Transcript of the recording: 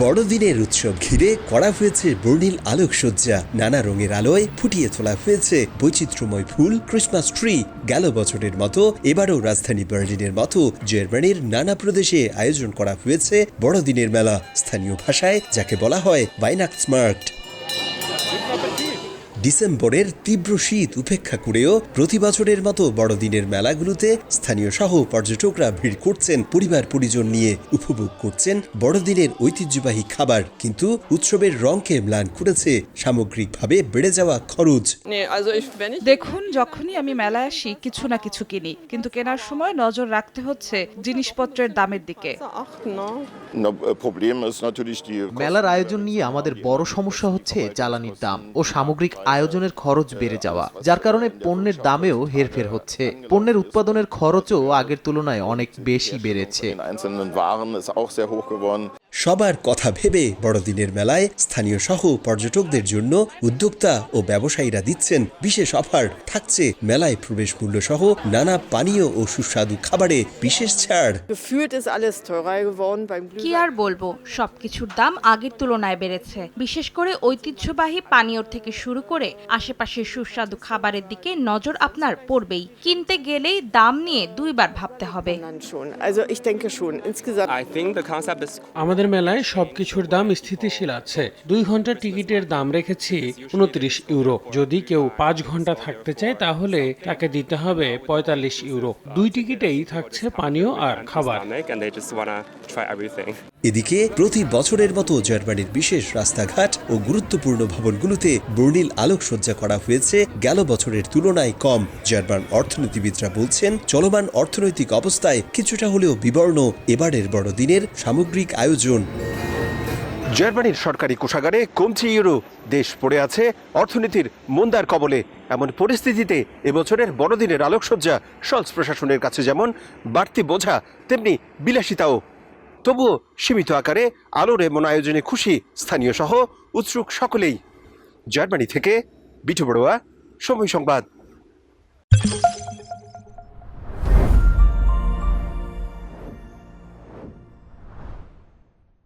বড়দিনের উৎসব ঘিরে করা হয়েছে বর্ণিল আলোকসজ্জা, নানা রঙের আলোয় ফুটিয়ে তোলা হয়েছে বৈচিত্র্যময় ফুল, ক্রিসমাস ট্রি। গেল বছরের মতো এবারও রাজধানী বার্লিনের মতো জার্মানির নানা প্রদেশে আয়োজন করা হয়েছে বড়দিনের মেলা, স্থানীয় ভাষায় যাকে বলা হয় ভাইনাক্সমার্কট। ডিসেম্বরের তীব্র শীত উপেক্ষা করেও প্রতি বছরের মতো বড়দিনের মেলাগুলোতে স্থানীয় সহ পর্যটকরা ভিড় করছেন পরিবার পরিজন নিয়ে, উপভোগ করছেন বড়দিনের ঐতিহ্যবাহী খাবার। কিন্তু উৎসবের রঙকে ম্লান করেছে সামগ্রিকভাবে বেড়ে যাওয়া খরচ। দেখুন, যখনই আমি মেলায় আসি কিছু না কিছু কিনি, কিন্তু কেনার সময় নজর রাখতে হচ্ছে জিনিসপত্রের দামের দিকে। মেলার আয়োজন নিয়ে আমাদের বড় সমস্যা হচ্ছে জ্বালানির দাম ও সামগ্রিক আয়োজনের খরচ বেড়ে যাওয়া, যার কারণে পণ্যের দামেও হেরফের হচ্ছে। পণ্যের উৎপাদনের খরচও আগের তুলনায় অনেক বেশি বেড়েছে। সবার কথা ভেবে বড়দিনের মেলায় স্থানীয় সহ পর্যটকদের জন্য উদ্যোক্তা ও ব্যবসায়ীরা দিচ্ছেন বিশেষ অফার। থাকছে মেলায় প্রবেশ মূল্য সহ নানা পানীয় ও সুস্বাদু খাবারে বিশেষ ছাড়। কি আর বলবো, সবকিছুর দাম আগের তুলনায় বেড়েছে। বিশেষ করে ঐতিহ্যবাহী পানীয় থেকে শুরু করে আশেপাশের সুস্বাদু খাবারের দিকে নজর আপনার পড়বেই। কিনতে গেলেই দাম নিয়ে দুইবার ভাবতে হবে। আমাদের মেলায় সবকিছুর দাম স্থিতিশীল আছে। 2 ঘন্টার টিকিটের দাম রেখেছি 29 ইউরো। যদি কেউ 5 ঘন্টা থাকতে চায় তাহলে তাকে দিতে হবে 45 ইউরো। 2 টিকিটেই থাকছে পানীয় আর খাবার। এদিকে প্রতি বছরের মতো জার্মানির বিশেষ রাস্তাঘাট ও গুরুত্বপূর্ণ ভবনগুলোতে বর্ণিল আলোকসজ্জা করা হয়েছে গেল বছরের তুলনায় কম। জার্মান অর্থনীতিবিদরা বলছেন, চলমান অর্থনৈতিক অবস্থায় কিছুটা হলেও বিবর্ণ এবারের বড়দিনের সামগ্রিক আয়োজন। জার্মানির সরকারি কোষাগারে কমছে ইউরো, দেশ পড়ে আছে অর্থনীতির মন্দার কবলে। এমন পরিস্থিতিতে এবছরের বড়দিনের আলোকসজ্জা শলস প্রশাসনের কাছে যেমন বাড়তি বোঝা, তেমনি বিলাসিতাও। তবুও সীমিত আকারে আলোর এমন আয়োজনে খুশি স্থানীয় সহ উৎসুক সকলেই। জার্মানি থেকে বিটু বড়ুয়া, সময় সংবাদ।